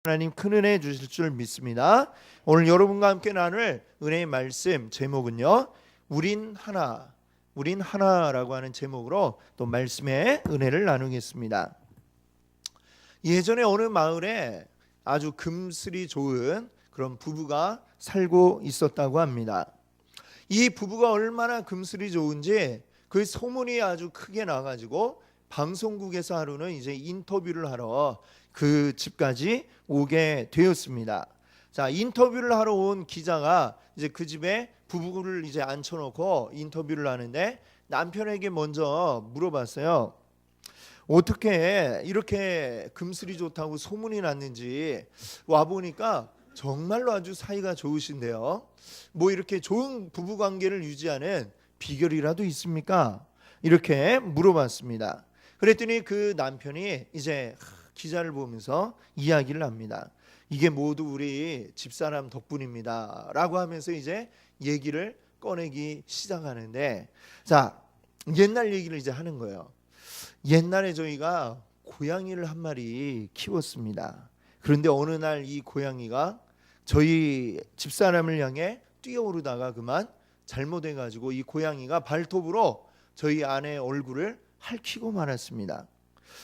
하나님 큰 은혜 주실 줄 믿습니다. 오늘 여러분과 함께 나눌 은혜의 말씀 제목은요, 우린 하나라고 하는 제목으로 또 말씀의 은혜를 나누겠습니다. 예전에 어느 마을에 아주 금슬이 좋은 그런 부부가 살고 있었다고 합니다. 이 부부가 얼마나 금슬이 좋은지 그 소문이 아주 크게 나가지고 방송국에서 하루는 이제 인터뷰를 하러 그 집까지 오게 되었습니다. 자, 인터뷰를 하러 온 기자가 이제 그 집에 부부를 이제 앉혀놓고 인터뷰를 하는데 남편에게 먼저 물어봤어요. 어떻게 이렇게 금슬이 좋다고 소문이 났는지, 와 보니까 정말로 아주 사이가 좋으신데요. 뭐 이렇게 좋은 부부 관계를 유지하는 비결이라도 있습니까? 이렇게 물어봤습니다. 그랬더니 그 남편이 이제 기자를 보면서 이야기를 합니다. 이게 모두 우리 집사람 덕분입니다 라고 하면서 이제 얘기를 꺼내기 시작하는데, 자, 옛날 얘기를 이제 하는 거예요. 옛날에 저희가 고양이를 한 마리 키웠습니다. 그런데 어느 날 이 고양이가 저희 집사람을 향해 뛰어오르다가 그만 잘못해가지고 이 고양이가 발톱으로 저희 아내의 얼굴을 핥히고 말았습니다.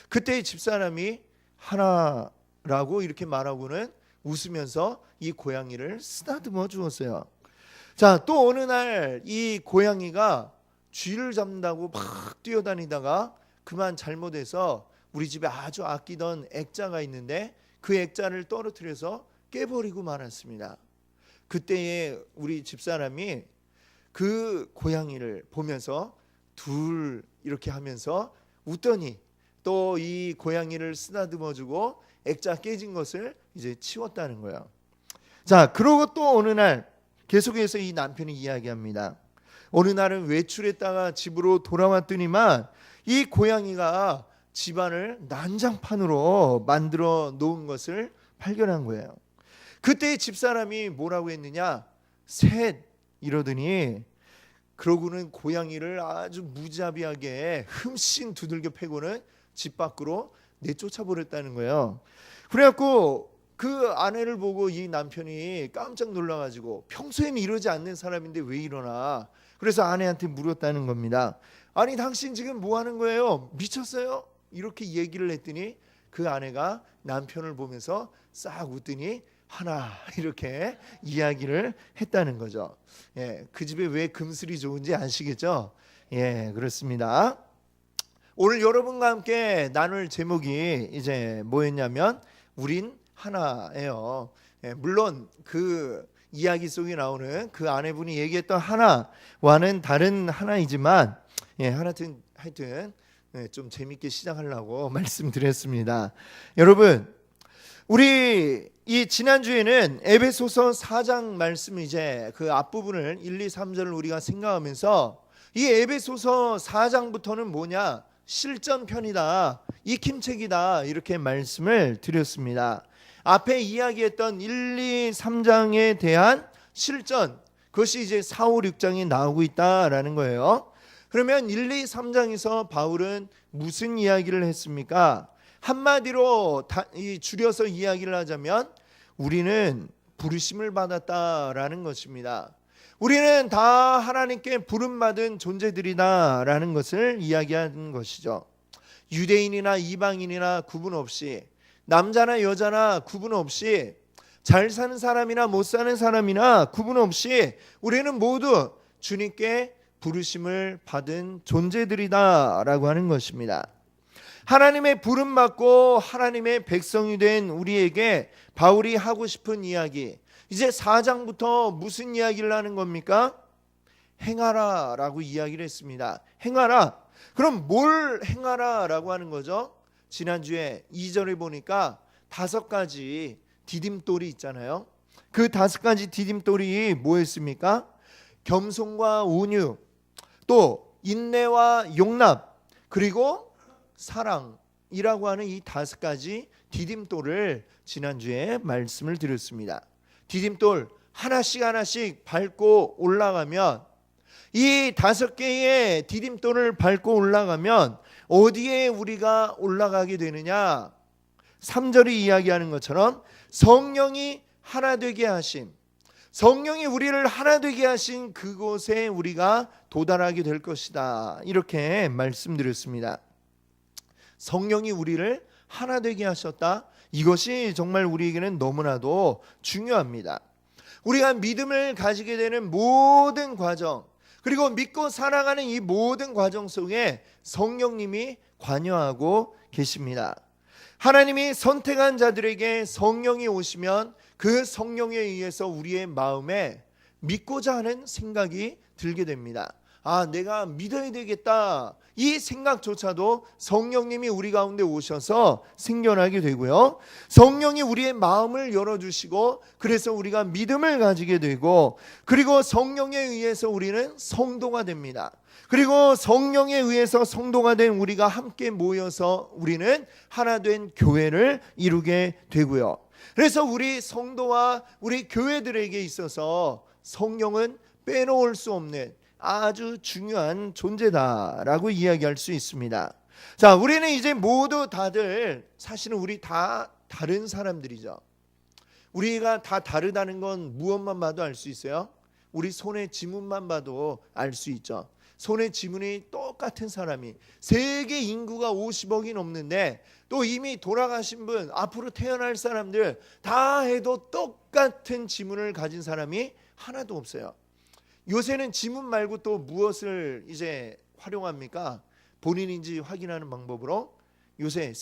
그때 집사람이 하나라고 이렇게 말하고는 웃으면서 이 고양이를 쓰다듬어 주었어요. 자, 또 어느 날 이 고양이가 쥐를 잡는다고 막 뛰어다니다가 그만 잘못해서 우리 집에 아주 아끼던 액자가 있는데 그 액자를 떨어뜨려서 깨버리고 말았습니다. 그때에 우리 집사람이 그 고양이를 보면서 둘 이렇게 하면서 웃더니 또 이 고양이를 쓰다듬어주고 액자 깨진 것을 이제 치웠다는 거예요. 자, 그러고 또 어느 날 계속해서 이 남편이 이야기합니다. 어느 날은 외출했다가 집으로 돌아왔더니만 이 고양이가 집안을 난장판으로 만들어 놓은 것을 발견한 거예요. 그때 집사람이 뭐라고 했느냐? 셋 이러더니 그러고는 고양이를 아주 무자비하게 흠씬 두들겨 패고는 집 밖으로 내쫓아 버렸다는 거예요. 그래갖고 그 아내를 보고 이 남편이 깜짝 놀라가지고 평소에는 이러지 않는 사람인데 왜 이러나, 그래서 아내한테 물었다는 겁니다. 아니 당신 지금 뭐 하는 거예요? 미쳤어요? 이렇게 얘기를 했더니 그 아내가 남편을 보면서 싹 웃더니 하나 이렇게 이야기를 했다는 거죠. 예, 그 집에 왜 금슬이 좋은지 아시겠죠? 예, 그렇습니다. 오늘 여러분과 함께 나눌 제목이 이제 뭐였냐면 우린 하나예요. 예, 물론 그 이야기 속에 나오는 그 아내분이 얘기했던 하나와는 다른 하나이지만, 예, 하여튼 예, 좀 재밌게 시작하려고 말씀드렸습니다. 여러분, 우리 이 지난주에는 에베소서 4장 말씀 이제 그 앞부분을 1, 2, 3절을 우리가 생각하면서 이 에베소서 4장부터는 뭐냐? 실전편이다, 익힘책이다, 이렇게 말씀을 드렸습니다. 앞에 이야기했던 1, 2, 3장에 대한 실전, 그것이 이제 4, 5, 6장에 나오고 있다라는 거예요. 그러면 1, 2, 3장에서 바울은 무슨 이야기를 했습니까? 한마디로 줄여서 이야기를 하자면 우리는 부르심을 받았다라는 것입니다. 우리는 다 하나님께 부름받은 존재들이다라는 것을 이야기하는 것이죠. 유대인이나 이방인이나 구분 없이, 남자나 여자나 구분 없이, 잘 사는 사람이나 못 사는 사람이나 구분 없이 우리는 모두 주님께 부르심을 받은 존재들이다라고 하는 것입니다. 하나님의 부름받고 하나님의 백성이 된 우리에게 바울이 하고 싶은 이야기, 이제 4장부터 무슨 이야기를 하는 겁니까? 행하라 라고 이야기를 했습니다. 행하라. 그럼 뭘 행하라 라고 하는 거죠? 지난주에 2절에 보니까 5가지 디딤돌이 있잖아요. 그 5가지 디딤돌이 뭐였습니까? 겸손과 온유, 또 인내와 용납, 그리고 사랑이라고 하는 이 5가지 디딤돌을 지난주에 말씀을 드렸습니다. 디딤돌 하나씩 밟고 올라가면, 이 5개의 디딤돌을 밟고 올라가면 어디에 우리가 올라가게 되느냐? 3절이 이야기하는 것처럼 성령이 하나 되게 하신, 성령이 우리를 하나 되게 하신 그곳에 우리가 도달하게 될 것이다. 이렇게 말씀드렸습니다. 성령이 우리를 하나 되게 하셨다. 이것이 정말 우리에게는 너무나도 중요합니다. 우리가 믿음을 가지게 되는 모든 과정, 그리고 믿고 살아가는 이 모든 과정 속에 성령님이 관여하고 계십니다. 하나님이 선택한 자들에게 성령이 오시면 그 성령에 의해서 우리의 마음에 믿고자 하는 생각이 들게 됩니다. 내가 믿어야 되겠다. 이 생각조차도 성령님이 우리 가운데 오셔서 생겨나게 되고요. 성령이 우리의 마음을 열어주시고 그래서 우리가 믿음을 가지게 되고, 그리고 성령에 의해서 우리는 성도가 됩니다. 그리고 성령에 의해서 성도가 된 우리가 함께 모여서 우리는 하나 된 교회를 이루게 되고요. 그래서 우리 성도와 우리 교회들에게 있어서 성령은 빼놓을 수 없는 아주 중요한 존재다라고 이야기할 수 있습니다. 자, 우리는 이제 모두 다들 사실은 우리 다 다른 사람들이죠. 우리가 다 다르다는 건 무엇만 봐도 알 수 있어요? 우리 손의 지문만 봐도 알 수 있죠. 손의 지문이 똑같은 사람이, 세계 인구가 50억이 넘는데 또 이미 돌아가신 분, 앞으로 태어날 사람들 다 해도 똑같은 지문을 가진 사람이 하나도 없어요. 요새는 지문 말고 또 무엇을 이제 활용합니까? 본인인지 확인하는 방법으로 요새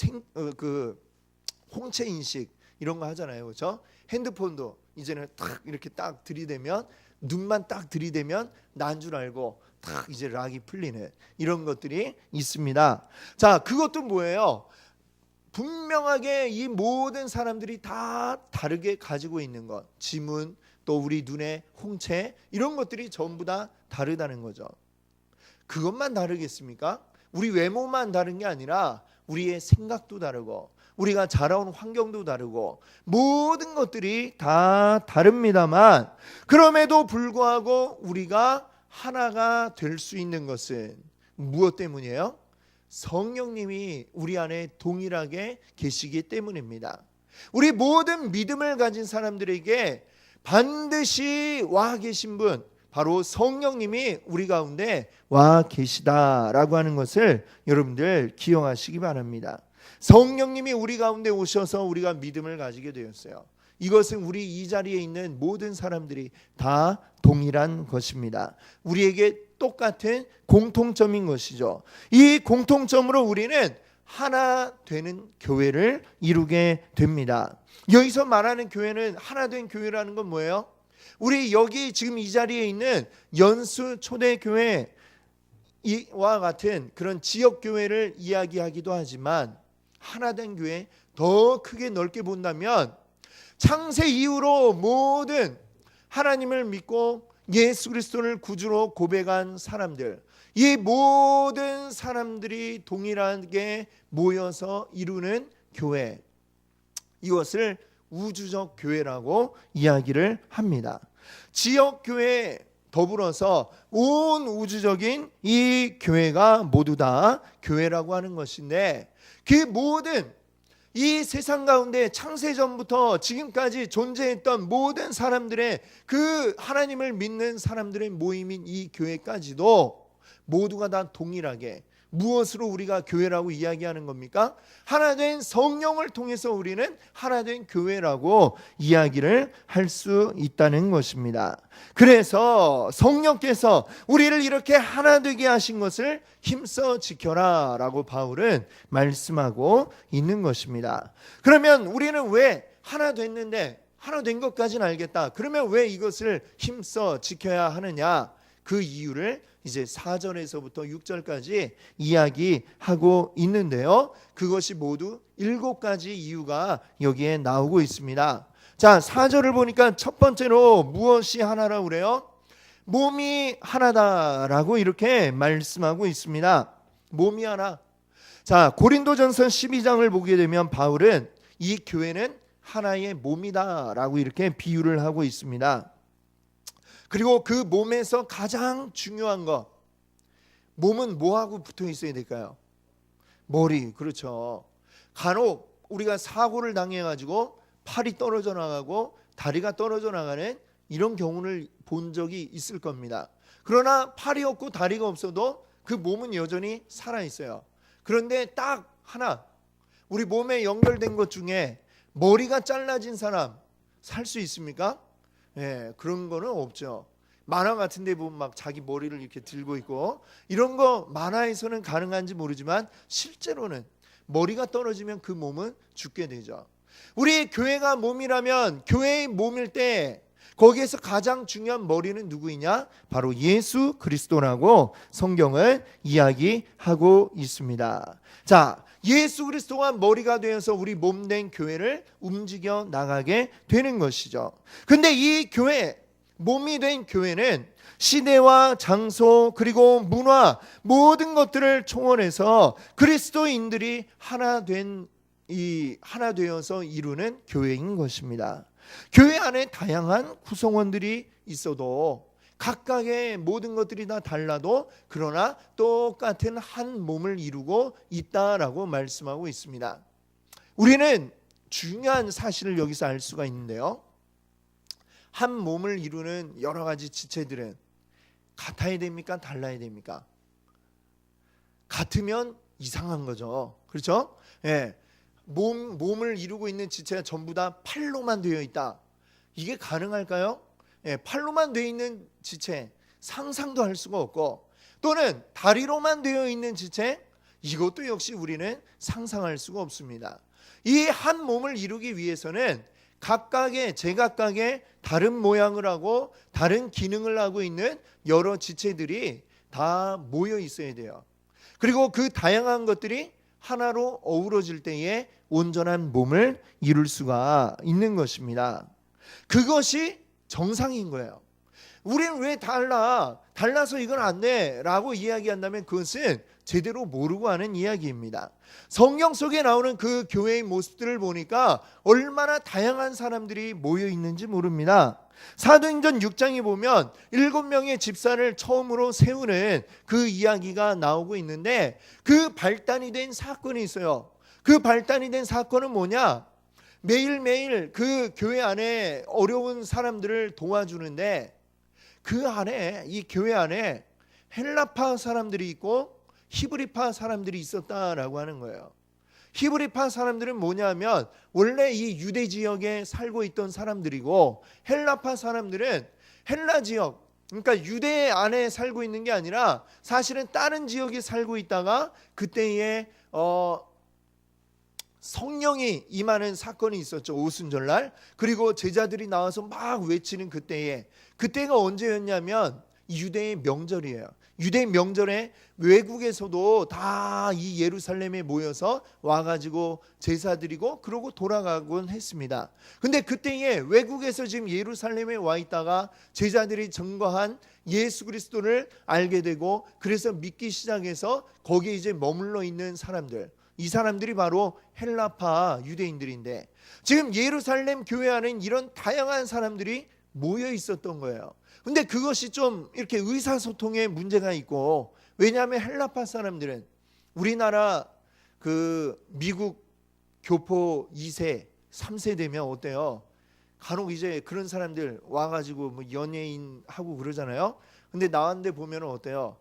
홍채 인식 이런 거 하잖아요, 그렇죠? 핸드폰도 이제는 딱 이렇게 딱 들이대면, 눈만 딱 들이대면 난 줄 알고 딱 이제 락이 풀리는 이런 것들이 있습니다. 자, 그것도 뭐예요? 분명하게 이 모든 사람들이 다 다르게 가지고 있는 것, 지문, 또 우리 눈의 홍채, 이런 것들이 전부 다 다르다는 거죠. 그것만 다르겠습니까? 우리 외모만 다른 게 아니라 우리의 생각도 다르고 우리가 자라온 환경도 다르고 모든 것들이 다 다릅니다만, 그럼에도 불구하고 우리가 하나가 될 수 있는 것은 무엇 때문이에요? 성령님이 우리 안에 동일하게 계시기 때문입니다. 우리 모든 믿음을 가진 사람들에게 반드시 와 계신 분, 바로 성령님이 우리 가운데 와 계시다라고 하는 것을 여러분들 기억하시기 바랍니다. 성령님이 우리 가운데 오셔서 우리가 믿음을 가지게 되었어요. 이것은 우리 이 자리에 있는 모든 사람들이 다 동일한 것입니다. 우리에게 똑같은 공통점인 것이죠. 이 공통점으로 우리는 하나 되는 교회를 이루게 됩니다. 여기서 말하는 교회는 하나 된 교회라는 건 뭐예요? 우리 여기 지금 이 자리에 있는 연수 초대교회와 같은 그런 지역교회를 이야기하기도 하지만, 하나 된 교회, 더 크게 넓게 본다면 창세 이후로 모든 하나님을 믿고 예수 그리스도를 구주로 고백한 사람들, 이 모든 사람들이 동일하게 모여서 이루는 교회, 이것을 우주적 교회라고 이야기를 합니다. 지역교회 더불어서 온 우주적인 이 교회가 모두 다 교회라고 하는 것인데, 그 모든 이 세상 가운데 창세전부터 지금까지 존재했던 모든 사람들의 그 하나님을 믿는 사람들의 모임인 이 교회까지도 모두가 다 동일하게 무엇으로 우리가 교회라고 이야기하는 겁니까? 하나 된 성령을 통해서 우리는 하나 된 교회라고 이야기를 할 수 있다는 것입니다. 그래서 성령께서 우리를 이렇게 하나 되게 하신 것을 힘써 지켜라 라고 바울은 말씀하고 있는 것입니다. 그러면 우리는 왜 하나 됐는데, 하나 된 것까지는 알겠다, 그러면 왜 이것을 힘써 지켜야 하느냐? 그 이유를 이제 4절에서부터 6절까지 이야기하고 있는데요, 그것이 모두 7가지 이유가 여기에 나오고 있습니다. 자, 4절을 보니까 첫 번째로 무엇이 하나라고 그래요? 몸이 하나다라고 이렇게 말씀하고 있습니다. 몸이 하나. 자, 고린도전서 12장을 보게 되면 바울은 이 교회는 하나의 몸이다라고 이렇게 비유를 하고 있습니다. 그리고 그 몸에서 가장 중요한 것, 몸은 뭐하고 붙어 있어야 될까요? 머리. 그렇죠. 간혹 우리가 사고를 당해가지고 팔이 떨어져 나가고 다리가 떨어져 나가는 이런 경우를 본 적이 있을 겁니다. 그러나 팔이 없고 다리가 없어도 그 몸은 여전히 살아 있어요. 그런데 딱 하나, 우리 몸에 연결된 것 중에 머리가 잘라진 사람 살 수 있습니까? 예, 그런 거는 없죠. 만화 같은 데 보면 막 자기 머리를 이렇게 들고 있고 이런 거 만화에서는 가능한지 모르지만 실제로는 머리가 떨어지면 그 몸은 죽게 되죠. 우리 교회가 몸이라면 교회의 몸일 때 거기에서 가장 중요한 머리는 누구이냐? 바로 예수 그리스도라고 성경을 이야기하고 있습니다. 자, 예수 그리스도가 머리가 되어서 우리 몸된 교회를 움직여 나가게 되는 것이죠. 근데 이 교회, 몸이 된 교회는 시대와 장소 그리고 문화 모든 것들을 총원해서 그리스도인들이 하나 되어서 이루는 교회인 것입니다. 교회 안에 다양한 구성원들이 있어도 각각의 모든 것들이 다 달라도 그러나 똑같은 한 몸을 이루고 있다라고 말씀하고 있습니다. 우리는 중요한 사실을 여기서 알 수가 있는데요. 한 몸을 이루는 여러 가지 지체들은 같아야 됩니까? 달라야 됩니까? 같으면 이상한 거죠. 그렇죠? 예. 몸을 이루고 있는 지체가 전부 다 팔로만 되어 있다. 이게 가능할까요? 예, 팔로만 되어 있는 지체 상상도 할 수가 없고, 또는 다리로만 되어 있는 지체, 이것도 역시 우리는 상상할 수가 없습니다. 이 한 몸을 이루기 위해서는 제각각의 다른 모양을 하고 다른 기능을 하고 있는 여러 지체들이 다 모여 있어야 돼요. 그리고 그 다양한 것들이 하나로 어우러질 때에 온전한 몸을 이룰 수가 있는 것입니다. 그것이 정상인 거예요. 우리는 왜 달라서 이건 안 돼 라고 이야기한다면 그것은 제대로 모르고 하는 이야기입니다. 성경 속에 나오는 그 교회의 모습들을 보니까 얼마나 다양한 사람들이 모여 있는지 모릅니다. 사도행전 6장에 보면 7명의 집사를 처음으로 세우는 그 이야기가 나오고 있는데, 그 발단이 된 사건이 있어요. 그 발단이 된 사건은 뭐냐? 매일매일 그 교회 안에 어려운 사람들을 도와주는데, 그 안에, 이 교회 안에 헬라파 사람들이 있고 히브리파 사람들이 있었다라고 하는 거예요. 히브리파 사람들은 뭐냐면 원래 이 유대 지역에 살고 있던 사람들이고, 헬라파 사람들은 헬라 지역, 그러니까 유대 안에 살고 있는 게 아니라 사실은 다른 지역에 살고 있다가 그때에 성령이 임하는 사건이 있었죠. 오순절날. 그리고 제자들이 나와서 막 외치는 그때가 언제였냐면 유대의 명절이에요. 유대 명절에 외국에서도 다 이 예루살렘에 모여서 와가지고 제사 드리고 그러고 돌아가곤 했습니다. 근데 그때에 외국에서 지금 예루살렘에 와 있다가 제자들이 증거한 예수 그리스도를 알게 되고 그래서 믿기 시작해서 거기에 이제 머물러 있는 사람들, 이 사람들이 바로 헬라파 유대인들인데, 지금 예루살렘 교회 안에는 이런 다양한 사람들이 모여 있었던 거예요. 근데 그것이 좀 이렇게 의사소통에 문제가 있고, 왜냐하면 헬라파 사람들은 우리나라 그 미국 교포 2세, 3세 되면 어때요? 간혹 이제 그런 사람들 와가지고 뭐 연예인 하고 그러잖아요. 근데 나왔는데 보면 어때요?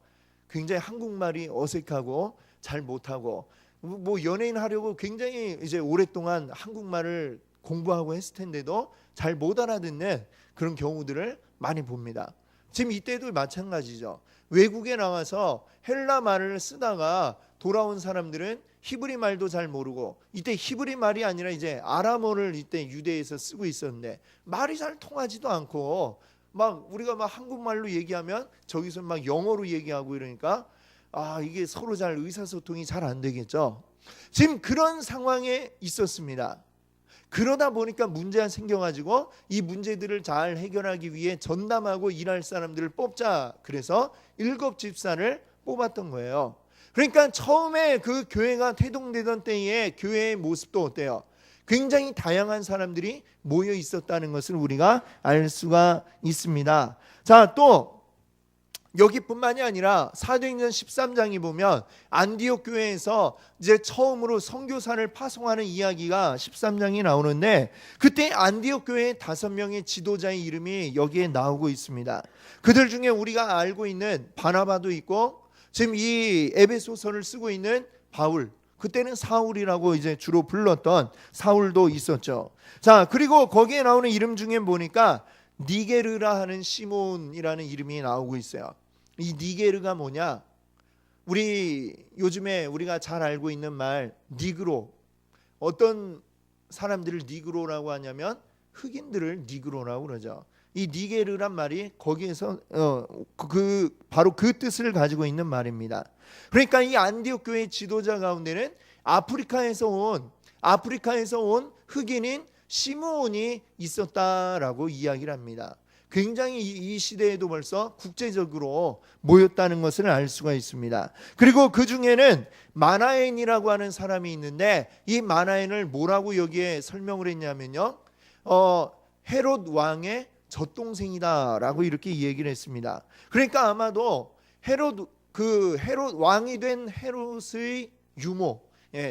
굉장히 한국말이 어색하고 잘 못하고, 뭐 연예인 하려고 굉장히 이제 오랫동안 한국말을 공부하고 했을 텐데도 잘 못 알아듣는 그런 경우들을 많이 봅니다. 지금 이때도 마찬가지죠. 외국에 나와서 헬라 말을 쓰다가 돌아온 사람들은 히브리 말도 잘 모르고, 이때 히브리 말이 아니라 이제 아람어를 이때 유대에서 쓰고 있었는데 말이 잘 통하지도 않고, 막 우리가 막 한국말로 얘기하면 저기서 막 영어로 얘기하고 이러니까 이게 서로 잘 의사소통이 잘 안 되겠죠. 지금 그런 상황에 있었습니다. 그러다 보니까 문제가 생겨가지고 이 문제들을 잘 해결하기 위해 전담하고 일할 사람들을 뽑자, 그래서 7집사를 뽑았던 거예요. 그러니까 처음에 그 교회가 태동되던 때에 교회의 모습도 어때요? 굉장히 다양한 사람들이 모여 있었다는 것을 우리가 알 수가 있습니다. 자, 또 여기뿐만이 아니라 사도행전 13장에 보면 안디옥 교회에서 이제 처음으로 선교사를 파송하는 이야기가 13장이 나오는데, 그때 안디옥 교회의 5명의 지도자의 이름이 여기에 나오고 있습니다. 그들 중에 우리가 알고 있는 바나바도 있고, 지금 이 에베소서를 쓰고 있는 바울, 그때는 사울이라고 이제 주로 불렀던 사울도 있었죠. 자, 그리고 거기에 나오는 이름 중에 보니까 니게르라 하는 시몬이라는 이름이 나오고 있어요. 이 니게르가 뭐냐? 요즘에 우리가 잘 알고 있는 말 니그로. 어떤 사람들을 니그로라고 하냐면 흑인들을 니그로라고 그러죠. 이 니게르란 말이 거기에서 바로 그 뜻을 가지고 있는 말입니다. 그러니까 이 안디옥 교회 지도자 가운데는 아프리카에서 온 흑인인 시므온이 있었다라고 이야기를 합니다. 굉장히 이 시대에도 벌써 국제적으로 모였다는 것을 알 수가 있습니다. 그리고 그 중에는 마나엔이라고 하는 사람이 있는데, 이 마나엔을 뭐라고 여기에 설명을 했냐면요, 헤롯 왕의 젖동생이다라고 이렇게 얘기를 했습니다. 그러니까 아마도 헤롯 왕이 된 헤롯의 유모,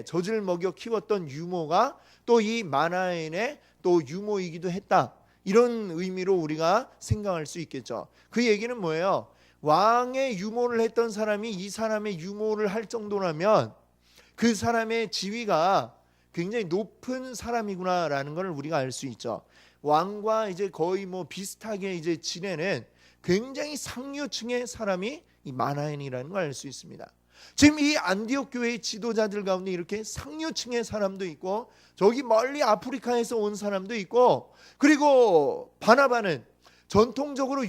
젖을 먹여 키웠던 유모가 또 이 마나엔의 또 유모이기도 했다, 이런 의미로 우리가 생각할 수 있겠죠. 그 얘기는 뭐예요? 왕의 유모를 했던 사람이 이 사람의 유모를 할 정도라면 그 사람의 지위가 굉장히 높은 사람이구나라는 걸 우리가 알 수 있죠. 왕과 이제 거의 비슷하게 이제 지내는 굉장히 상류층의 사람이 이 마나엔이라는 걸 알 수 있습니다. 지금 이 안디옥 교회의 지도자들 가운데 이렇게 상류층의 사람도 있고, 저기 멀리 아프리카에서 온 사람도 있고, 그리고 바나바는 전통적으로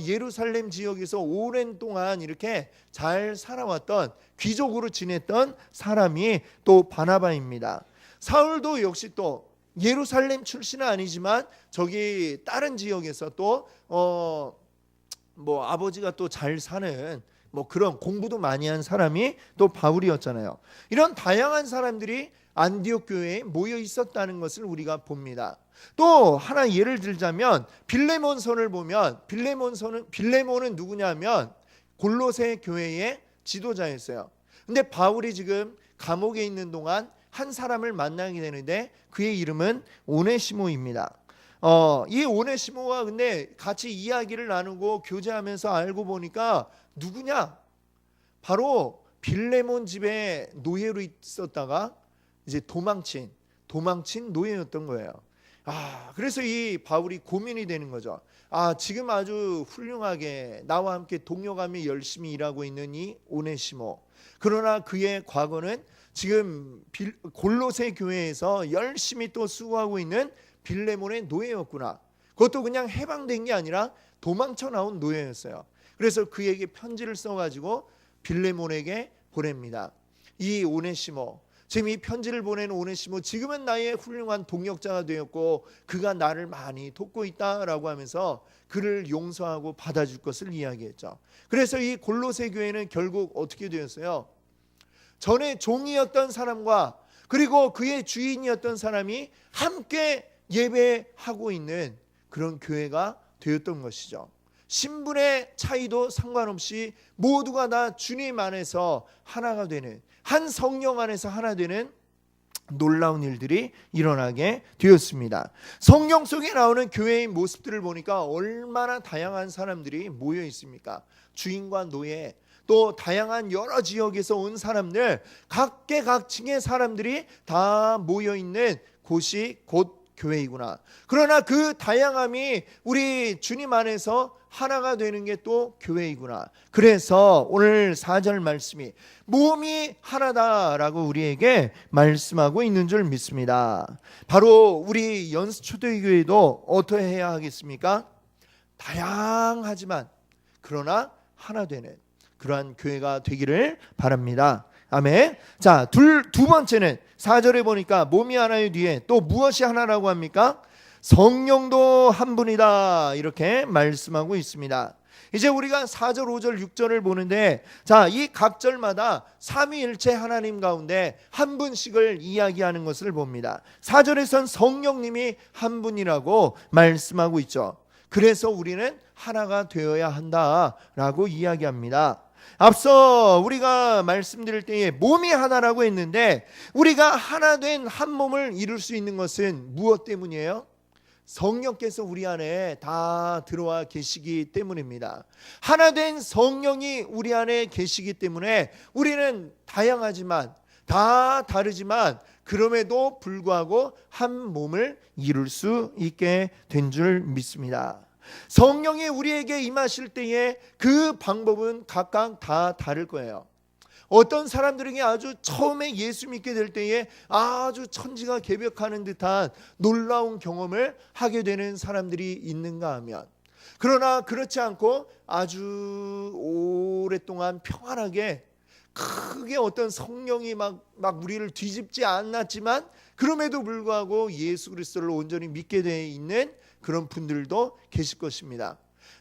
예루살렘 지역에서 오랜 동안 이렇게 잘 살아왔던 귀족으로 지냈던 사람이 또 바나바입니다. 사울도 역시 또 예루살렘 출신은 아니지만 저기 다른 지역에서 또 아버지가 또 잘 사는 그런 공부도 많이 한 사람이 또 바울이었잖아요. 이런 다양한 사람들이 안디옥 교회에 모여 있었다는 것을 우리가 봅니다. 또 하나 예를 들자면 빌레몬서를 보면 빌레몬은 누구냐면 골로새 교회의 지도자였어요. 근데 바울이 지금 감옥에 있는 동안 한 사람을 만나게 되는데 그의 이름은 오네시모입니다. 이 오네시모와 근데 같이 이야기를 나누고 교제하면서 알고 보니까 누구냐? 바로 빌레몬 집에 노예로 있었다가 이제 도망친 노예였던 거예요. 그래서 이 바울이 고민이 되는 거죠. 지금 아주 훌륭하게 나와 함께 동료감이 열심히 일하고 있는 이 오네시모, 그러나 그의 과거는 지금 골로새 교회에서 열심히 또 수고하고 있는 빌레몬의 노예였구나. 그것도 그냥 해방된 게 아니라 도망쳐 나온 노예였어요. 그래서 그에게 편지를 써가지고 빌레몬에게 보냅니다. 이 오네시모, 지금 이 편지를 보낸 오네시모, 지금은 나의 훌륭한 동역자가 되었고 그가 나를 많이 돕고 있다라고 하면서 그를 용서하고 받아줄 것을 이야기했죠. 그래서 이 골로새 교회는 결국 어떻게 되었어요? 전에 종이었던 사람과 그리고 그의 주인이었던 사람이 함께 예배하고 있는 그런 교회가 되었던 것이죠. 신분의 차이도 상관없이 모두가 다 주님 안에서 하나가 되는, 한 성령 안에서 하나 되는 놀라운 일들이 일어나게 되었습니다. 성경 속에 나오는 교회의 모습들을 보니까 얼마나 다양한 사람들이 모여 있습니까? 주인과 노예, 또 다양한 여러 지역에서 온 사람들, 각계각층의 사람들이 다 모여 있는 곳이 곧 교회이구나. 그러나 그 다양함이 우리 주님 안에서 하나가 되는 게 또 교회이구나. 그래서 오늘 4절 말씀이 몸이 하나다라고 우리에게 말씀하고 있는 줄 믿습니다. 바로 우리 연수초대교회도 어떻게 해야 하겠습니까? 다양하지만 그러나 하나 되는 그러한 교회가 되기를 바랍니다. 아멘. 자, 두 번째는 4절에 보니까 몸이 하나의 뒤에 또 무엇이 하나라고 합니까? 성령도 한 분이다, 이렇게 말씀하고 있습니다. 이제 우리가 4절, 5절, 6절을 보는데, 자, 이 각 절마다 삼위일체 하나님 가운데 한 분씩을 이야기하는 것을 봅니다. 4절에선 성령님이 한 분이라고 말씀하고 있죠. 그래서 우리는 하나가 되어야 한다라고 이야기합니다. 앞서 우리가 말씀드릴 때에 몸이 하나라고 했는데 우리가 하나 된 한 몸을 이룰 수 있는 것은 무엇 때문이에요? 성령께서 우리 안에 다 들어와 계시기 때문입니다. 하나 된 성령이 우리 안에 계시기 때문에 우리는 다양하지만 다 다르지만 그럼에도 불구하고 한 몸을 이룰 수 있게 된 줄 믿습니다. 성령이 우리에게 임하실 때에 그 방법은 각각 다 다를 거예요. 어떤 사람들에게 아주 처음에 예수 믿게 될 때에 아주 천지가 개벽하는 듯한 놀라운 경험을 하게 되는 사람들이 있는가 하면, 그러나 그렇지 않고 아주 오랫동안 평안하게 크게 어떤 성령이 막 우리를 뒤집지 않았지만 그럼에도 불구하고 예수 그리스도를 온전히 믿게 되어 있는 그런 분들도 계실 것입니다.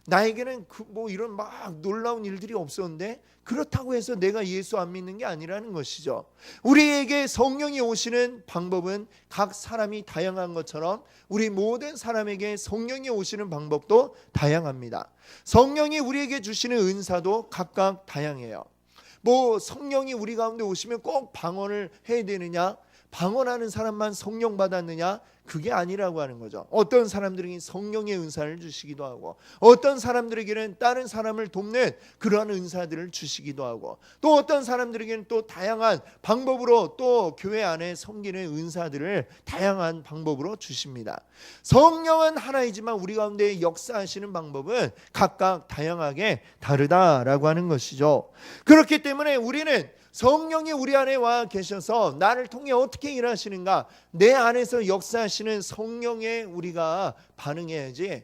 나에게는 뭐 이런 막 놀라운 일들이 없었는데 그렇다고 해서 내가 예수 안 믿는 게 아니라는 것이죠. 우리에게 성령이 오시는 방법은 각 사람이 다양한 것처럼 우리 모든 사람에게 성령이 오시는 방법도 다양합니다. 성령이 우리에게 주시는 은사도 각각 다양해요. 뭐 성령이 우리 가운데 오시면 꼭 방언을 해야 되느냐, 방언하는 사람만 성령 받았느냐, 그게 아니라고 하는 거죠. 어떤 사람들에게 성령의 은사를 주시기도 하고 어떤 사람들에게는 다른 사람을 돕는 그러한 은사들을 주시기도 하고 또 어떤 사람들에게는 또 다양한 방법으로 또 교회 안에 섬기는 은사들을 다양한 방법으로 주십니다. 성령은 하나이지만 우리 가운데 역사하시는 방법은 각각 다양하게 다르다라고 하는 것이죠. 그렇기 때문에 우리는 성령이 우리 안에 와 계셔서 나를 통해 어떻게 일하시는가, 내 안에서 역사하시는 성령에 우리가 반응해야지,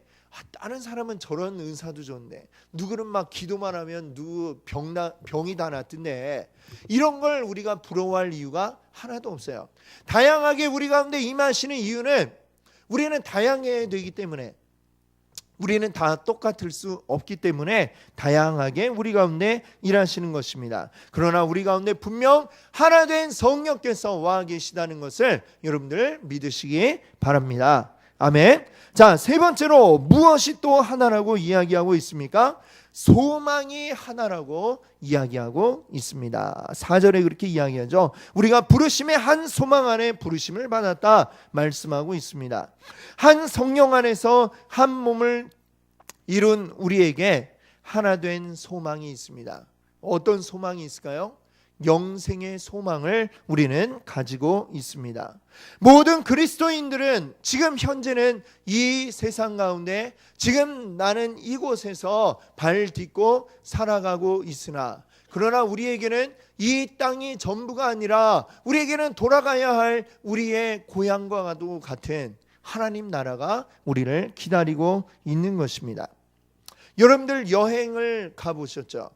다른 사람은 저런 은사도 좋은데 누구는 막 기도만 하면 누구 병이 다 낫던데, 이런 걸 우리가 부러워할 이유가 하나도 없어요. 다양하게 우리 가운데 임하시는 이유는 우리는 다양해야 되기 때문에, 우리는 다 똑같을 수 없기 때문에 다양하게 우리 가운데 일하시는 것입니다. 그러나 우리 가운데 분명 하나 된 성령께서 와 계시다는 것을 여러분들 믿으시기 바랍니다. 아멘. 자, 세 번째로 무엇이 또 하나라고 이야기하고 있습니까? 소망이 하나라고 이야기하고 있습니다. 4절에 그렇게 이야기하죠. 우리가 부르심의 한 소망 안에 부르심을 받았다 말씀하고 있습니다. 한 성령 안에서 한 몸을 이룬 우리에게 하나 된 소망이 있습니다. 어떤 소망이 있을까요? 영생의 소망을 우리는 가지고 있습니다. 모든 그리스도인들은 지금 현재는 이 세상 가운데 지금 나는 이곳에서 발 딛고 살아가고 있으나, 그러나 우리에게는 이 땅이 전부가 아니라 우리에게는 돌아가야 할 우리의 고향과도 같은 하나님 나라가 우리를 기다리고 있는 것입니다. 여러분들 여행을 가보셨죠?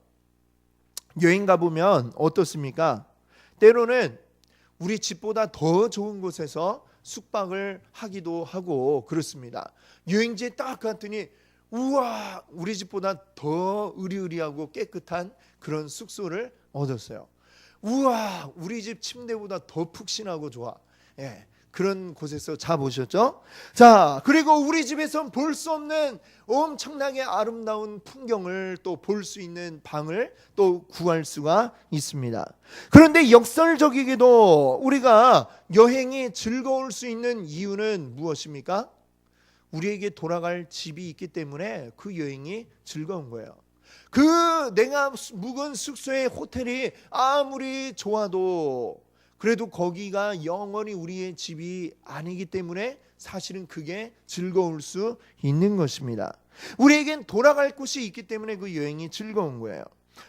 여행 가보면 어떻습니까? 때로는 우리 집보다 더 좋은 곳에서 숙박을 하기도 하고 그렇습니다. 여행지에 딱 갔더니 우와, 우리 집보다 더 으리으리하고 깨끗한 그런 숙소를 얻었어요. 우와, 우리 집 침대보다 더 푹신하고 좋아. 예, 그런 곳에서 자보셨죠? 자, 그리고 우리 집에선 볼 수 없는 엄청나게 아름다운 풍경을 또 볼 수 있는 방을 또 구할 수가 있습니다. 그런데 역설적이게도 우리가 여행이 즐거울 수 있는 이유는 무엇입니까? 우리에게 돌아갈 집이 있기 때문에 그 여행이 즐거운 거예요. 그 내가 묵은 숙소의 호텔이 아무리 좋아도 그래도 거기가 영원히 우리의 집이 아니기 때문에 사실은 그게 즐거울 수 있는 것입니다. 우리에겐 돌아갈 곳이 있기 때문에 그 여행이 즐거운 거예요.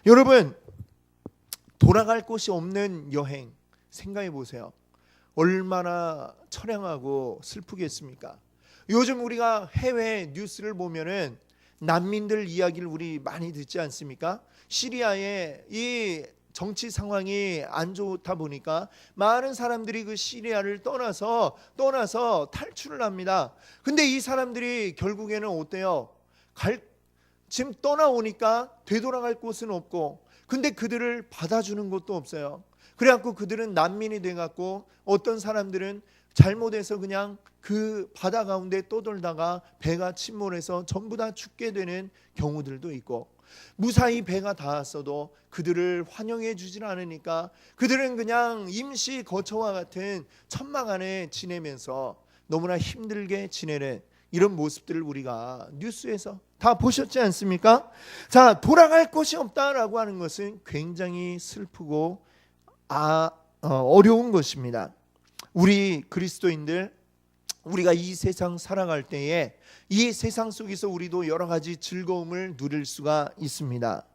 여러분, 돌아갈 곳이 없는 여행 생각해 보세요. 얼마나 처량하고 슬프겠습니까? 요즘 우리가 해외 뉴스를 보면은 난민들 이야기를 우리 많이 듣지 않습니까? 시리아의 이 정치 상황이 안 좋다 보니까 많은 사람들이 그 시리아를 떠나서 탈출을 합니다. 근데 이 사람들이 결국에는 어때요? 지금 떠나오니까 되돌아갈 곳은 없고, 근데 그들을 받아주는 곳도 없어요. 그래갖고 그들은 난민이 돼갖고 어떤 사람들은 잘못해서 그냥 그 바다 가운데 떠돌다가 배가 침몰해서 전부 다 죽게 되는 경우들도 있고, 무사히 배가 닿았어도 그들을 환영해 주질 않으니까 그들은 그냥 임시 거처와 같은 천막 안에 지내면서 너무나 힘들게 지내는 이런 모습들을 우리가 뉴스에서 다 보셨지 않습니까? 자, 돌아갈 곳이 없다라고 하는 것은 굉장히 슬프고 어려운 것입니다. 우리 그리스도인들, 우리가 이 세상 살아갈 때에 이 세상 속에서 우리도 여러 가지 즐거움을 누릴 수가 있습니다.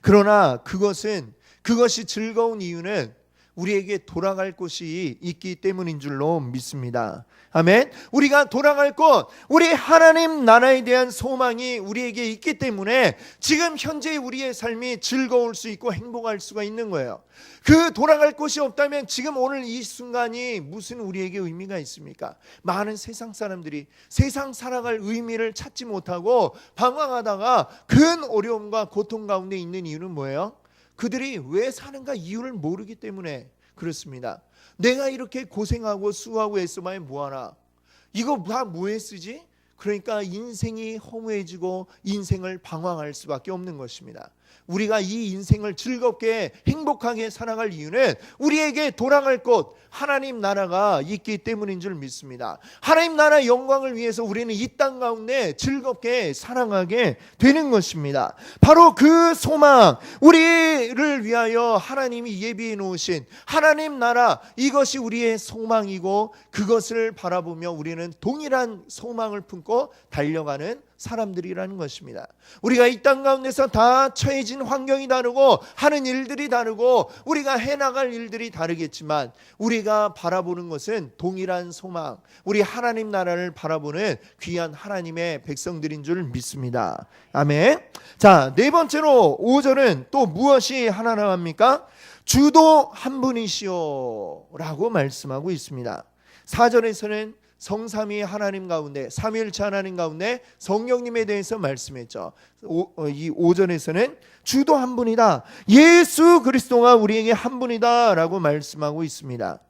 그러나 그것이 즐거운 이유는 우리에게 돌아갈 곳이 있기 때문인 줄로 믿습니다. 아멘. 우리가 돌아갈 곳, 우리 하나님 나라에 대한 소망이 우리에게 있기 때문에 지금 현재 우리의 삶이 즐거울 수 있고 행복할 수가 있는 거예요. 그 돌아갈 곳이 없다면 지금 오늘 이 순간이 무슨 우리에게 의미가 있습니까? 많은 세상 사람들이 세상 살아갈 의미를 찾지 못하고 방황하다가 큰 어려움과 고통 가운데 있는 이유는 뭐예요? 그들이 왜 사는가 이유를 모르기 때문에 그렇습니다. 내가 이렇게 고생하고 수고하고 애써봐야 뭐하나? 이거 다 뭐에 쓰지? 그러니까 인생이 허무해지고 인생을 방황할 수밖에 없는 것입니다. 우리가 이 인생을 즐겁게 행복하게 살아갈 이유는 우리에게 돌아갈 곳, 하나님 나라가 있기 때문인 줄 믿습니다. 하나님 나라의 영광을 위해서 우리는 이 땅 가운데 즐겁게 살아가게 되는 것입니다. 바로 그 소망, 우리를 위하여 하나님이 예비해 놓으신 하나님 나라, 이것이 우리의 소망이고 그것을 바라보며 우리는 동일한 소망을 품고 달려가는 사람들이라는 것입니다. 우리가 이 땅 가운데서 다 처해진 환경이 다르고 하는 일들이 다르고 우리가 해나갈 일들이 다르겠지만 우리가 바라보는 것은 동일한 소망, 우리 하나님 나라를 바라보는 귀한 하나님의 백성들인 줄 믿습니다. 아멘. 자, 네 번째로 5절은 또 무엇이 하나 나갑니까? 주도 한 분이시오 라고 말씀하고 있습니다. 4절에서는 성삼위 하나님 가운데, 삼위일체 하나님 가운데 성령님에 대해서 말씀했죠. 이 5절에서는 주도 한 분이다, 예수 그리스도가 우리에게 한 분이다 라고 말씀하고 있습니다.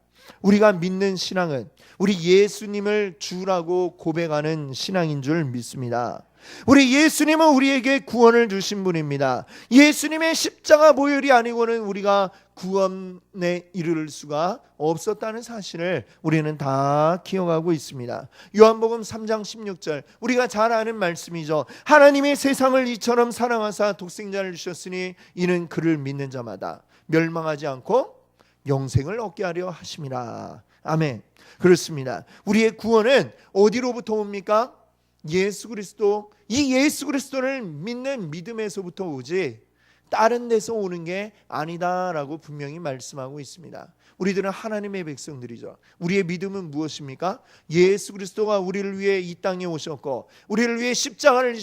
우리가 믿는 신앙은 우리 예수님을 주라고 고백하는 신앙인 줄 믿습니다. 우리 예수님은 우리에게 구원을 주신 분입니다. 예수님의 십자가 보혈이 아니고는 우리가 구원에 이르를 수가 없었다는 사실을 우리는 다 기억하고 있습니다. 요한복음 3장 16절, 우리가 잘 아는 말씀이죠. 하나님이 세상을 이처럼 사랑하사 독생자를 주셨으니 이는 그를 믿는 자마다 멸망하지 않고 영생을 얻게 하려 하심이라. 아멘. 그렇습니다. 우리의 구원은 어디로부터 옵니까? 예수 그리스도, 이 예수 그리스도를 믿는 믿음에서부터 오지 다른 데서 오는 게 아니다라고 분명히 말씀하고 있습니다. 우리들은 하나님의 백성들이죠. 우리의 믿음은 무엇입니까? 예수 그리스도가 우리를 위해 이 땅에 오셨고 우리를 위해 십자가를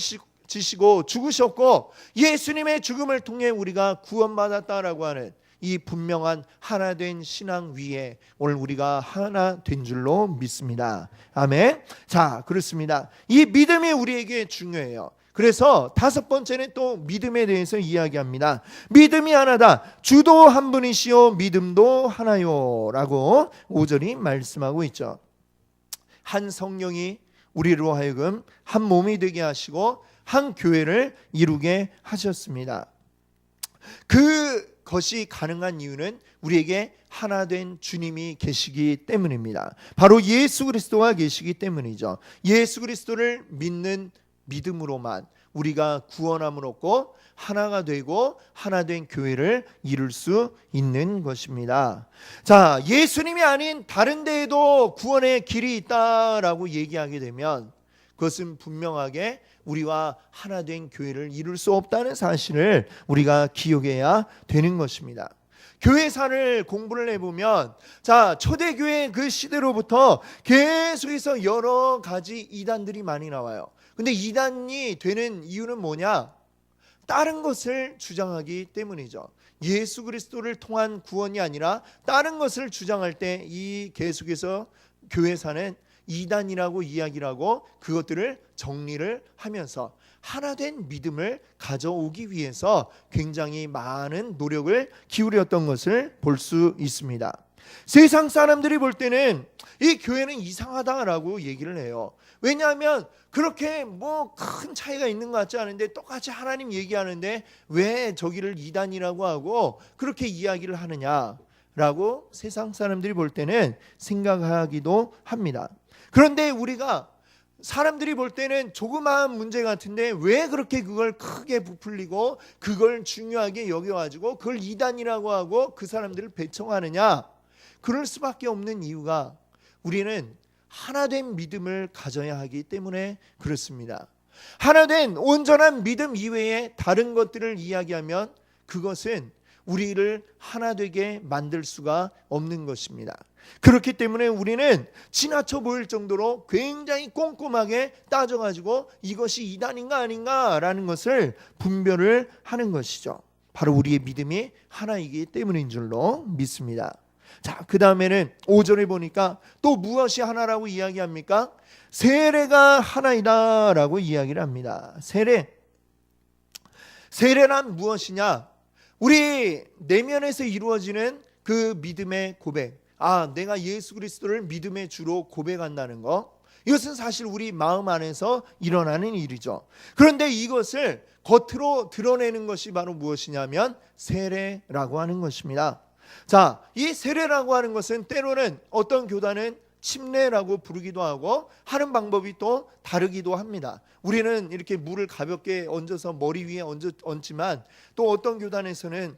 지시고 죽으셨고 예수님의 죽음을 통해 우리가 구원받았다라고 하는 이 분명한 하나 된 신앙 위에 오늘 우리가 하나 된 줄로 믿습니다. 아멘. 자, 그렇습니다. 이 믿음이 우리에게 중요해요. 그래서 다섯 번째는 또 믿음에 대해서 이야기합니다. 믿음이 하나다, 주도 한 분이시오 믿음도 하나요 라고 5절이 말씀하고 있죠. 한 성령이 우리로 하여금 한 몸이 되게 하시고 한 교회를 이루게 하셨습니다. 그것이 가능한 이유는 우리에게 하나 된 주님이 계시기 때문입니다. 바로 예수 그리스도가 계시기 때문이죠. 예수 그리스도를 믿는 믿음으로만 우리가 구원함을 얻고 하나가 되고 하나 된 교회를 이룰 수 있는 것입니다. 자, 예수님이 아닌 다른 데에도 구원의 길이 있다라고 얘기하게 되면 그것은 분명하게 우리와 하나 된 교회를 이룰 수 없다는 사실을 우리가 기억해야 되는 것입니다. 교회사를 공부를 해보면, 자, 초대교회 그 시대로부터 계속해서 여러 가지 이단들이 많이 나와요. 근데 이단이 되는 이유는 뭐냐? 다른 것을 주장하기 때문이죠. 예수 그리스도를 통한 구원이 아니라 다른 것을 주장할 때 이 계속해서 교회사는 이단이라고 이야기를 하고 그것들을 정리를 하면서 하나 된 믿음을 가져오기 위해서 굉장히 많은 노력을 기울였던 것을 볼 수 있습니다. 세상 사람들이 볼 때는 이 교회는 이상하다라고 얘기를 해요. 왜냐하면 그렇게 뭐 큰 차이가 있는 것 같지 않은데 똑같이 하나님 얘기하는데 왜 저기를 이단이라고 하고 그렇게 이야기를 하느냐라고 세상 사람들이 볼 때는 생각하기도 합니다. 그런데 우리가 사람들이 볼 때는 조그마한 문제 같은데 왜 그렇게 그걸 크게 부풀리고 그걸 중요하게 여겨가지고 그걸 이단이라고 하고 그 사람들을 배척하느냐? 그럴 수밖에 없는 이유가 우리는 하나된 믿음을 가져야 하기 때문에 그렇습니다. 하나된 온전한 믿음 이외에 다른 것들을 이야기하면 그것은 우리를 하나되게 만들 수가 없는 것입니다. 그렇기 때문에 우리는 지나쳐 보일 정도로 굉장히 꼼꼼하게 따져가지고 이것이 이단인가 아닌가라는 것을 분별을 하는 것이죠. 바로 우리의 믿음이 하나이기 때문인 줄로 믿습니다. 자, 그 다음에는 5절에 보니까 또 무엇이 하나라고 이야기합니까? 세례가 하나이다 라고 이야기를 합니다. 세례란 무엇이냐? 우리 내면에서 이루어지는 그 믿음의 고백, 내가 예수 그리스도를 믿음의 주로 고백한다는 거, 이것은 사실 우리 마음 안에서 일어나는 일이죠. 그런데 이것을 겉으로 드러내는 것이 바로 무엇이냐면 세례라고 하는 것입니다. 자, 이 세례라고 하는 것은 때로는 어떤 교단은 침례라고 부르기도 하고 하는 방법이 또 다르기도 합니다. 우리는 이렇게 물을 가볍게 얹어서 머리 위에 얹지만 또 어떤 교단에서는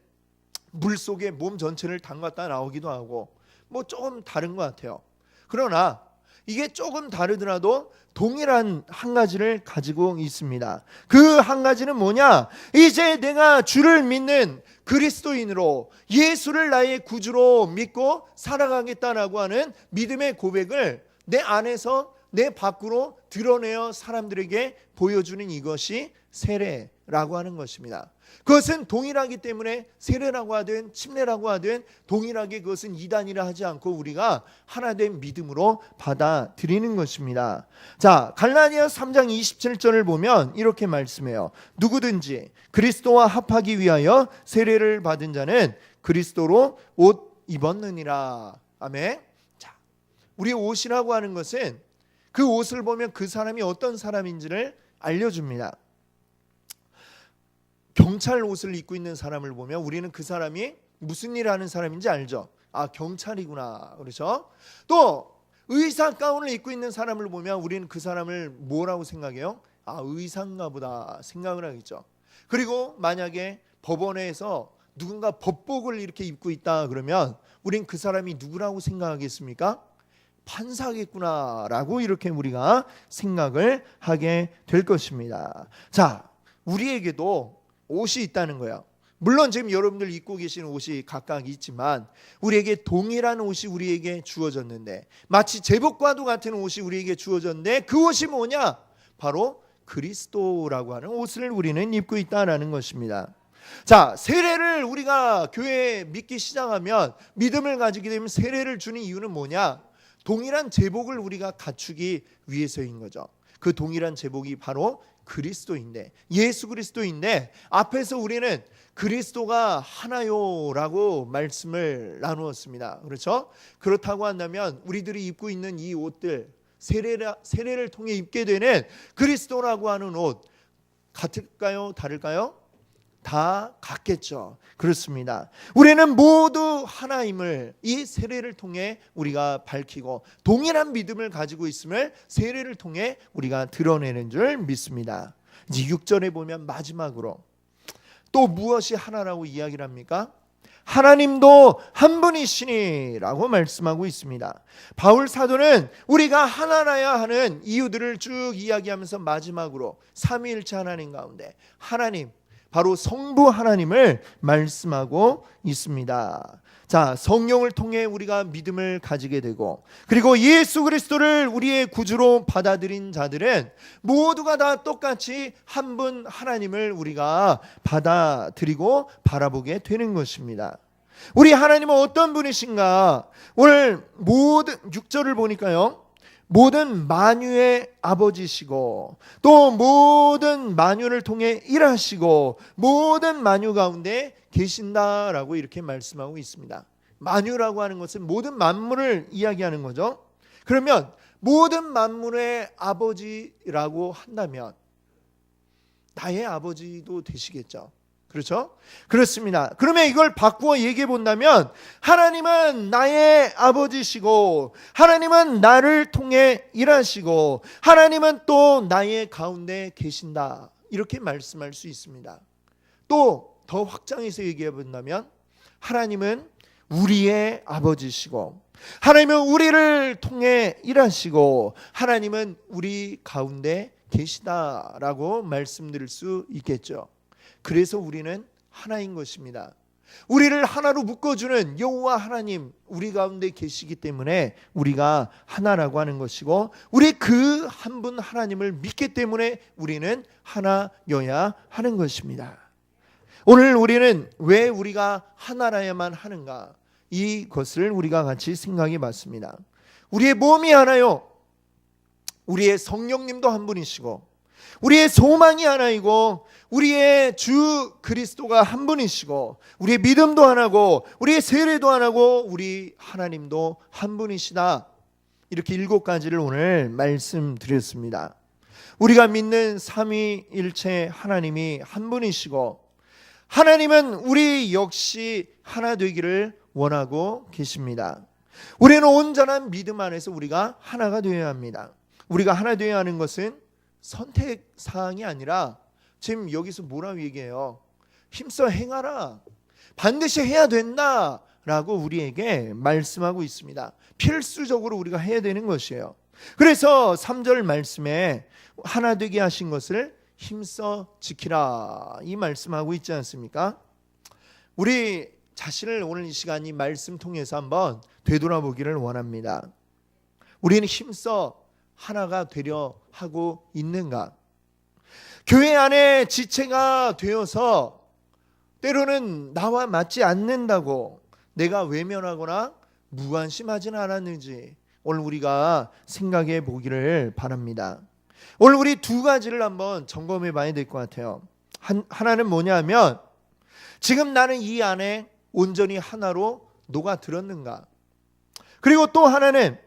물 속에 몸 전체를 담갔다 나오기도 하고 뭐 조금 다른 것 같아요. 그러나 이게 조금 다르더라도 동일한 한 가지를 가지고 있습니다. 그 한 가지는 뭐냐? 이제 내가 주를 믿는 그리스도인으로 예수를 나의 구주로 믿고 살아가겠다라고 하는 믿음의 고백을 내 안에서 내 밖으로 드러내어 사람들에게 보여주는 이것이 세례라고 하는 것입니다. 그것은 동일하기 때문에 세례라고 하든 침례라고 하든 동일하게 그것은 이단이라 하지 않고 우리가 하나된 믿음으로 받아들이는 것입니다. 자, 갈라디아서 3장 27절을 보면 이렇게 말씀해요. 누구든지 그리스도와 합하기 위하여 세례를 받은 자는 그리스도로 옷 입었느니라. 아멘. 자, 우리 옷이라고 하는 것은 그 옷을 보면 그 사람이 어떤 사람인지를 알려줍니다. 경찰 옷을 입고 있는 사람을 보면 우리는 그 사람이 무슨 일을 하는 사람인지 알죠. 경찰이구나. 그렇죠? 또 의사 가운을 입고 있는 사람을 보면 우리는 그 사람을 뭐라고 생각해요? 의사인가 보다 생각을 하겠죠. 그리고 만약에 법원에서 누군가 법복을 이렇게 입고 있다 그러면 우린 그 사람이 누구라고 생각하겠습니까? 판사겠구나라고 이렇게 우리가 생각을 하게 될 것입니다. 자, 우리에게도 옷이 있다는 거예요. 물론 지금 여러분들 입고 계시는 옷이 각각 있지만 우리에게 동일한 옷이 우리에게 주어졌는데 마치 제복과도 같은 옷이 우리에게 주어졌는데 그 옷이 뭐냐? 바로 그리스도라고 하는 옷을 우리는 입고 있다는 것입니다. 자, 세례를 우리가 교회에 믿기 시작하면 믿음을 가지게 되면 세례를 주는 이유는 뭐냐? 동일한 제복을 우리가 갖추기 위해서인 거죠. 그 동일한 제복이 바로 그리스도인데 예수 그리스도인데 앞에서 우리는 그리스도가 하나요라고 말씀을 나누었습니다. 그렇죠? 그렇다고 한다면 우리들이 입고 있는 이 옷들 세례를 통해 입게 되는 그리스도라고 하는 옷 같을까요? 다를까요? 다 같겠죠. 그렇습니다. 우리는 모두 하나임을 이 세례를 통해 우리가 밝히고 동일한 믿음을 가지고 있음을 세례를 통해 우리가 드러내는 줄 믿습니다. 이제 6절에 보면 마지막으로 또 무엇이 하나라고 이야기를 합니까? 하나님도 한 분이시니라고 말씀하고 있습니다. 바울 사도는 우리가 하나라야 하는 이유들을 쭉 이야기하면서 마지막으로 삼위일체 하나님 가운데 하나님 바로 성부 하나님을 말씀하고 있습니다. 자, 성령을 통해 우리가 믿음을 가지게 되고 그리고 예수 그리스도를 우리의 구주로 받아들인 자들은 모두가 다 똑같이 한 분 하나님을 우리가 받아들이고 바라보게 되는 것입니다. 우리 하나님은 어떤 분이신가? 오늘 모든 6절을 보니까요. 모든 만유의 아버지시고 또 모든 만유를 통해 일하시고 모든 만유 가운데 계신다라고 이렇게 말씀하고 있습니다. 만유라고 하는 것은 모든 만물을 이야기하는 거죠. 그러면 모든 만물의 아버지라고 한다면 나의 아버지도 되시겠죠. 그렇죠? 그렇습니다. 그러면 이걸 바꾸어 얘기해 본다면 하나님은 나의 아버지시고 하나님은 나를 통해 일하시고 하나님은 또 나의 가운데 계신다. 이렇게 말씀할 수 있습니다. 또 더 확장해서 얘기해 본다면 하나님은 우리의 아버지시고 하나님은 우리를 통해 일하시고 하나님은 우리 가운데 계시다라고 말씀드릴 수 있겠죠. 그래서 우리는 하나인 것입니다. 우리를 하나로 묶어주는 여호와 하나님 우리 가운데 계시기 때문에 우리가 하나라고 하는 것이고 우리 그 한 분 하나님을 믿기 때문에 우리는 하나여야 하는 것입니다. 오늘 우리는 왜 우리가 하나라야만 하는가? 이것을 우리가 같이 생각해 봤습니다. 우리의 몸이 하나요. 우리의 성령님도 한 분이시고 우리의 소망이 하나이고 우리의 주 그리스도가 한 분이시고 우리의 믿음도 하나고 우리의 세례도 하나고 우리 하나님도 한 분이시다. 이렇게 7가지를 오늘 말씀드렸습니다. 우리가 믿는 삼위일체 하나님이 한 분이시고 하나님은 우리 역시 하나 되기를 원하고 계십니다. 우리는 온전한 믿음 안에서 우리가 하나가 되어야 합니다. 우리가 하나 되어야 하는 것은 선택사항이 아니라 지금 여기서 뭐라고 얘기해요? 힘써 행하라. 반드시 해야 된다라고 우리에게 말씀하고 있습니다. 필수적으로 우리가 해야 되는 것이에요. 그래서 3절 말씀에 하나 되게 하신 것을 힘써 지키라 이 말씀하고 있지 않습니까? 우리 자신을 오늘 이 시간 이 말씀 통해서 한번 되돌아보기를 원합니다. 우리는 힘써 하나가 되려 하고 있는가? 교회 안에 지체가 되어서 때로는 나와 맞지 않는다고 내가 외면하거나 무관심하지는 않았는지 오늘 우리가 생각해 보기를 바랍니다. 오늘 우리 2가지를 한번 점검해 봐야 될 것 같아요. 하나는 뭐냐면 지금 나는 이 안에 온전히 하나로 녹아들었는가? 그리고 또 하나는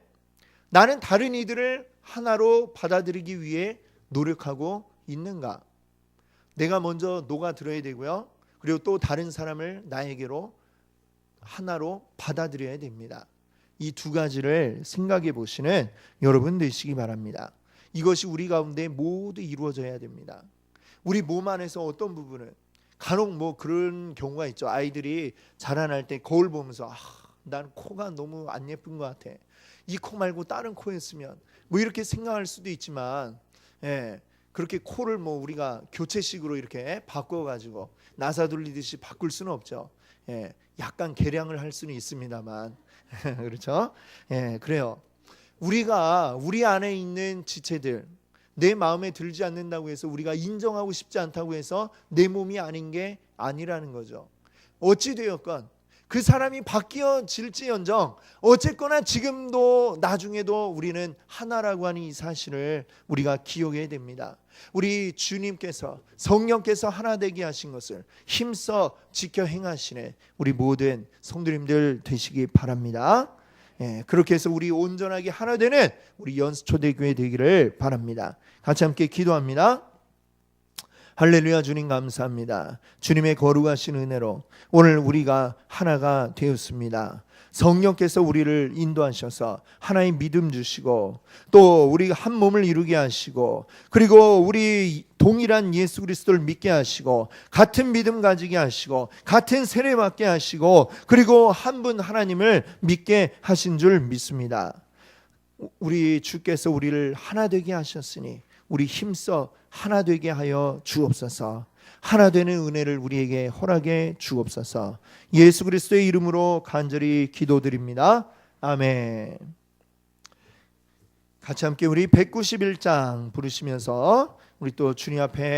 나는 다른 이들을 하나로 받아들이기 위해 노력하고 있는가? 내가 먼저 녹아들어야 되고요. 그리고 또 다른 사람을 나에게로 하나로 받아들여야 됩니다. 이 2가지를 생각해 보시는 여러분 되시기 바랍니다. 이것이 우리 가운데 모두 이루어져야 됩니다. 우리 몸 안에서 어떤 부분은 간혹 뭐 그런 경우가 있죠. 아이들이 자라날 때 거울 보면서 난 코가 너무 안 예쁜 것 같아. 이 코 말고 다른 코였으면 뭐 이렇게 생각할 수도 있지만 그렇게 코를 뭐 우리가 교체식으로 이렇게 바꿔가지고 나사 돌리듯이 바꿀 수는 없죠. 약간 개량을 할 수는 있습니다만 그렇죠? 그래요. 우리가 우리 안에 있는 지체들 내 마음에 들지 않는다고 해서 우리가 인정하고 싶지 않다고 해서 내 몸이 아닌 게 아니라는 거죠. 어찌 되었건 그 사람이 바뀌어질지언정 어쨌거나 지금도 나중에도 우리는 하나라고 하는 이 사실을 우리가 기억해야 됩니다. 우리 주님께서 성령께서 하나 되게 하신 것을 힘써 지켜 행하시네 우리 모든 성도님들 되시기 바랍니다. 그렇게 해서 우리 온전하게 하나 되는 우리 연수초대교회 되기를 바랍니다. 같이 함께 기도합니다. 할렐루야. 주님 감사합니다. 주님의 거룩하신 은혜로 오늘 우리가 하나가 되었습니다. 성령께서 우리를 인도하셔서 하나의 믿음 주시고 또 우리 한 몸을 이루게 하시고 그리고 우리 동일한 예수 그리스도를 믿게 하시고 같은 믿음 가지게 하시고 같은 세례 받게 하시고 그리고 한 분 하나님을 믿게 하신 줄 믿습니다. 우리 주께서 우리를 하나 되게 하셨으니 우리 힘써 하나 되게 하여 주옵소서. 하나 되는 은혜를 우리에게 허락해 주옵소서. 예수 그리스도의 이름으로 간절히 기도드립니다. 아멘. 같이 함께 우리 191장 부르시면서 우리 또 주님 앞에